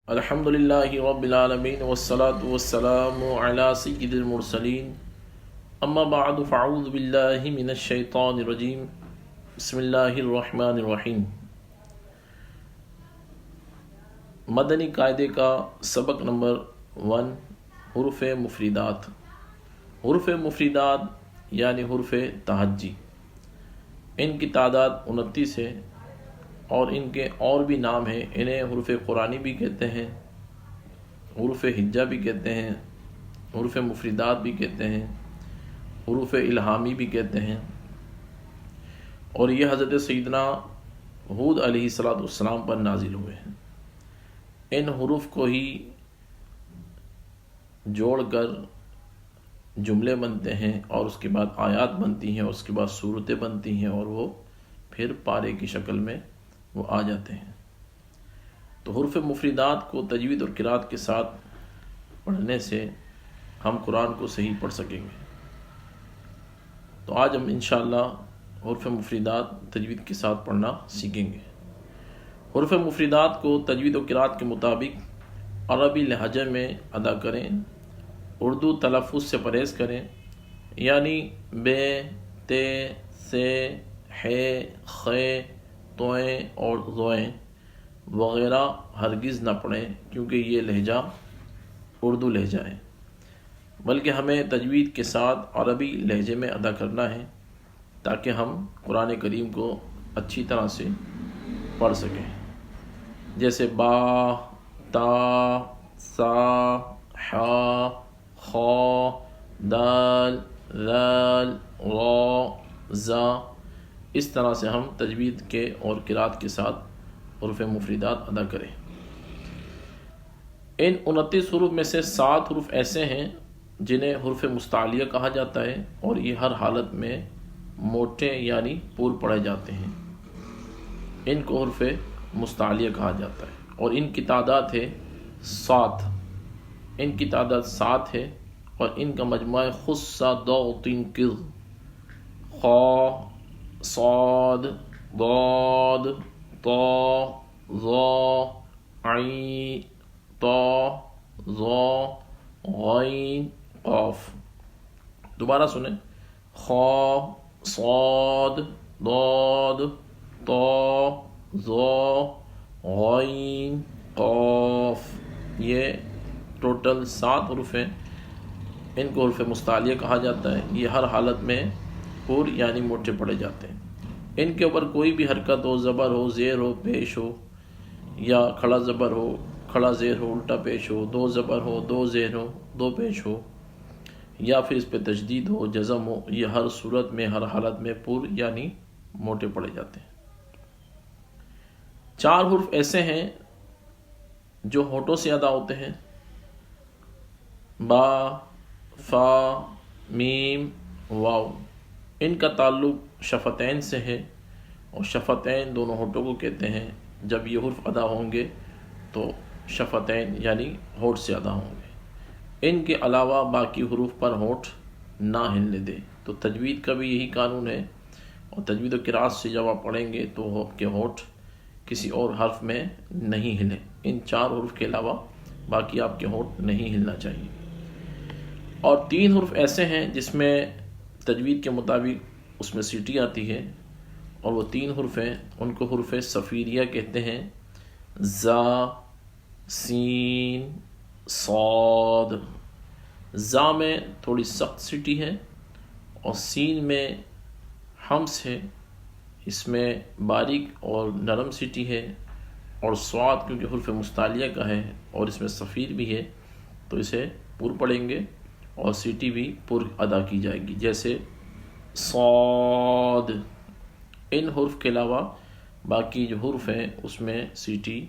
الحمد للہ رب العالمین والصلاة والسلام علی سید المرسلین اما بعد فاعوذ باللہ من الشیطان الرجیم بسم اللہ الرحمن الرحیم۔ مدنی قاعدے کا سبق نمبر 1، حروف مفردات۔ حروف مفردات یعنی حروف تہجی، ان کی تعداد 29 ہے اور ان کے اور بھی نام ہیں۔ انہیں حروف قرآنی بھی کہتے ہیں، حروف ہجا بھی کہتے ہیں، حروف مفردات بھی کہتے ہیں، حروف الہامی بھی کہتے ہیں۔ اور یہ حضرت سیدنا ہود علیہ السلام پر نازل ہوئے ہیں۔ ان حروف کو ہی جوڑ کر جملے بنتے ہیں اور اس کے بعد آیات بنتی ہیں اور اس کے بعد صورتیں بنتی ہیں اور وہ پھر پارے کی شکل میں وہ آ جاتے ہیں۔ تو حروف مفردات کو تجوید اور قرات کے ساتھ پڑھنے سے ہم قرآن کو صحیح پڑھ سکیں گے۔ تو آج ہم انشاءاللہ حروف مفردات تجوید کے ساتھ پڑھنا سیکھیں گے۔ حروف مفردات کو تجوید و قرات کے مطابق عربی لہجے میں ادا کریں، اردو تلفظ سے پرہیز کریں، یعنی بے، تے، سے، ہے، خے، توئیں اور زوئیں وغیرہ ہرگز نہ پڑھیں، کیونکہ یہ لہجہ اردو لہجہ ہے، بلکہ ہمیں تجوید کے ساتھ عربی لہجے میں ادا کرنا ہے تاکہ ہم قرآن کریم کو اچھی طرح سے پڑھ سکیں۔ جیسے با، تا، سا، حا، خا، دال، ذال، را، زا، اس طرح سے ہم تجوید کے اور قرات کے ساتھ حروف مفردات ادا کریں۔ ان 29 حروف میں سے 7 حروف ایسے ہیں جنہیں حروف مستعلیہ کہا جاتا ہے اور یہ ہر حالت میں موٹے یعنی پور پڑھے جاتے ہیں۔ ان کو حروف مستعلیہ کہا جاتا ہے اور ان کی تعداد ہے 7۔ ان کی تعداد 7 ہے اور ان کا مجموعہ خص ضاد کر، خا، صاد، ضاد، طا، ظا، عین، طا، ظا، غین، قاف۔ دوبارہ سنیں، خا، صاد، ضاد، طا، ظا، غین، قاف۔ یہ ٹوٹل 7 حروف ہیں۔ ان کو حروف مستعلیہ کہا جاتا ہے۔ یہ ہر حالت میں پور یعنی موٹے پڑے جاتے ہیں۔ ان کے اوپر کوئی بھی حرکت ہو، زبر ہو، زیر ہو، پیش ہو، یا کھڑا زبر ہو، کھڑا زیر ہو، الٹا پیش ہو، دو زبر ہو، دو زیر ہو، دو پیش ہو، یا پھر اس پہ تشدید ہو، جزم ہو، یہ ہر صورت میں ہر حالت میں پور یعنی موٹے پڑے جاتے ہیں۔ 4 حروف ایسے ہیں جو ہونٹوں سے ادا ہوتے ہیں، با، فا، میم، واو۔ ان کا تعلق شفتین سے ہے اور شفتین دونوں ہونٹوں کو کہتے ہیں۔ جب یہ حروف ادا ہوں گے تو شفتین یعنی ہونٹ سے ادا ہوں گے۔ ان کے علاوہ باقی حروف پر ہونٹ نہ ہلنے دیں۔ تو تجوید کا بھی یہی قانون ہے، اور تجوید و قرات سے جب آپ پڑھیں گے تو آپ کے ہونٹ کسی اور حرف میں نہیں ہلیں۔ ان 4 حروف کے علاوہ باقی آپ کے ہونٹ نہیں ہلنا چاہیے۔ اور 3 حروف ایسے ہیں جس میں تجوید کے مطابق اس میں سیٹی آتی ہے، اور وہ 3 حروف ہیں، ان کو حروف صفیریہ کہتے ہیں۔ زا، سین، صاد۔ زا میں تھوڑی سخت سیٹی ہے اور سین میں ہمس ہے، اس میں باریک اور نرم سیٹی ہے، اور صاد کیونکہ حروف مستعلیہ کا ہے اور اس میں صفیر بھی ہے تو اسے پور پڑھیں گے اور سیٹی بھی پور ادا کی جائے گی، جیسے صاد۔ ان حروف کے علاوہ باقی جو حروف ہیں اس میں سیٹی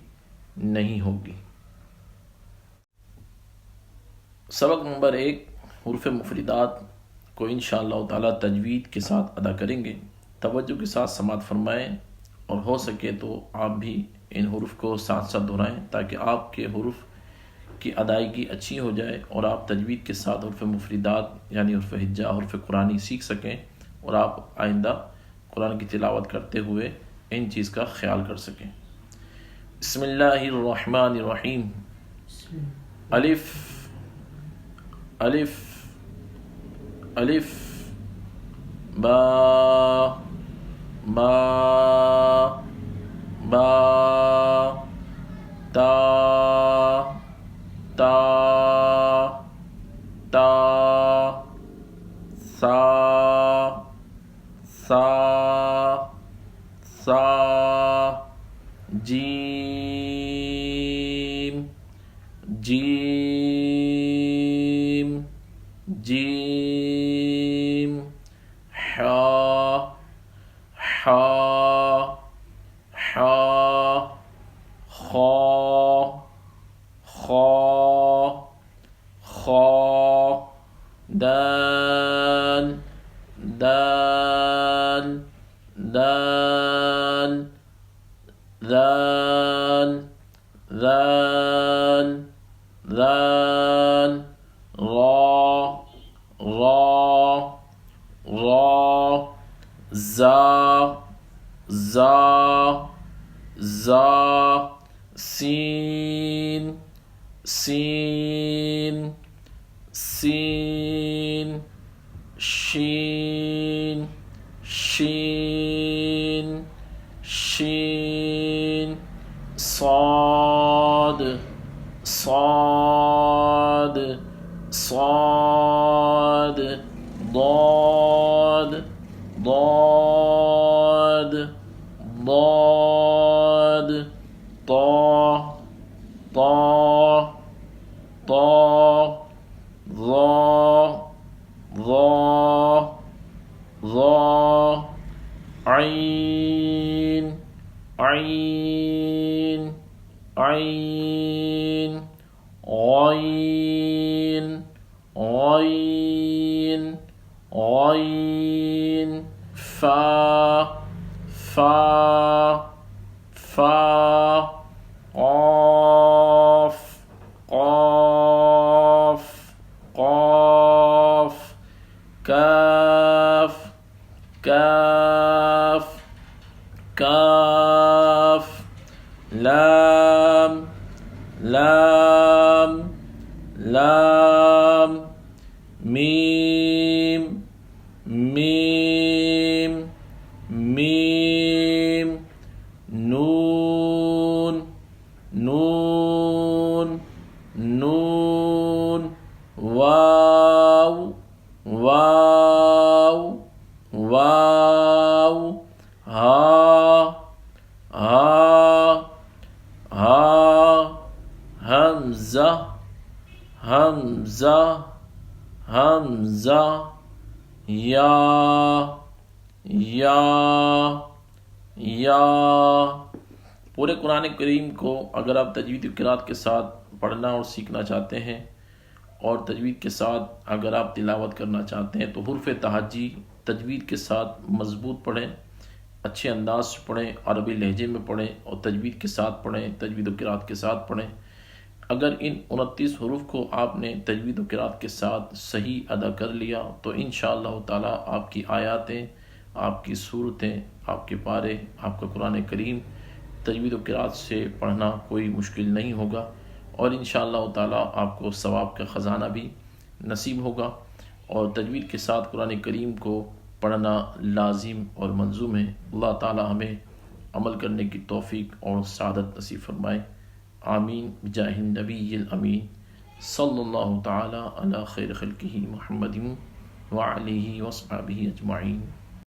نہیں ہوگی۔ سبق نمبر 1، حروف مفردات کو انشاءاللہ تعالی تجوید کے ساتھ ادا کریں گے۔ توجہ کے ساتھ سماعت فرمائیں اور ہو سکے تو آپ بھی ان حروف کو ساتھ ساتھ دہرائیں تاکہ آپ کے حروف کی ادائیگی اچھی ہو جائے اور آپ تجوید کے ساتھ حروف مفردات یعنی حروف ہجا، حروف قرآنی سیکھ سکیں اور آپ آئندہ قرآن کی تلاوت کرتے ہوئے ان چیز کا خیال کر سکیں۔ بسم اللہ الرحمن الرحیم۔ الف الف الف با با با تا تا تا سا سا سا جیم جیم جیم حا حا حا خا خا خا دال دال دال ذال ذال ذال را را را زا زا زا سین سین سین شین شین شین صاد صاد صاد ضاد ضاد ضاد طا طا طا ظا ظا ظا عين عين عين غين غين غين فا فا فا قاف قاف قاف كاف كاف كاف لام لام لام ميم ميم ميم نون نون نون واو واو واو ها ها ها همزة همزة همزة یا پورے قرآن کریم کو اگر آپ تجوید و قرات کے ساتھ پڑھنا اور سیکھنا چاہتے ہیں اور تجوید کے ساتھ اگر آپ تلاوت کرنا چاہتے ہیں تو حروف تہجی تجوید کے ساتھ مضبوط پڑھیں، اچھے انداز سے پڑھیں، عربی لہجے میں پڑھیں اور تجوید کے ساتھ پڑھیں، تجوید و قرات کے ساتھ پڑھیں۔ اگر ان 29 حروف کو آپ نے تجوید و قرات کے ساتھ صحیح ادا کر لیا تو انشاءاللہ تعالی آپ کی آیاتیں، آپ کی صورتیں، آپ کے پارے، آپ کا قرآن کریم تجوید و قرات سے پڑھنا کوئی مشکل نہیں ہوگا، اور انشاءاللہ تعالی آپ کو ثواب کا خزانہ بھی نصیب ہوگا۔ اور تجوید کے ساتھ قرآن کریم کو پڑھنا لازم اور منظوم ہے۔ اللہ تعالی ہمیں عمل کرنے کی توفیق اور سعادت نصیب فرمائے، آمین بجاہ النبی الامین صلی اللہ تعالی علی خیر خلقہ محمد وعلیہ وصحبہ اجمعین۔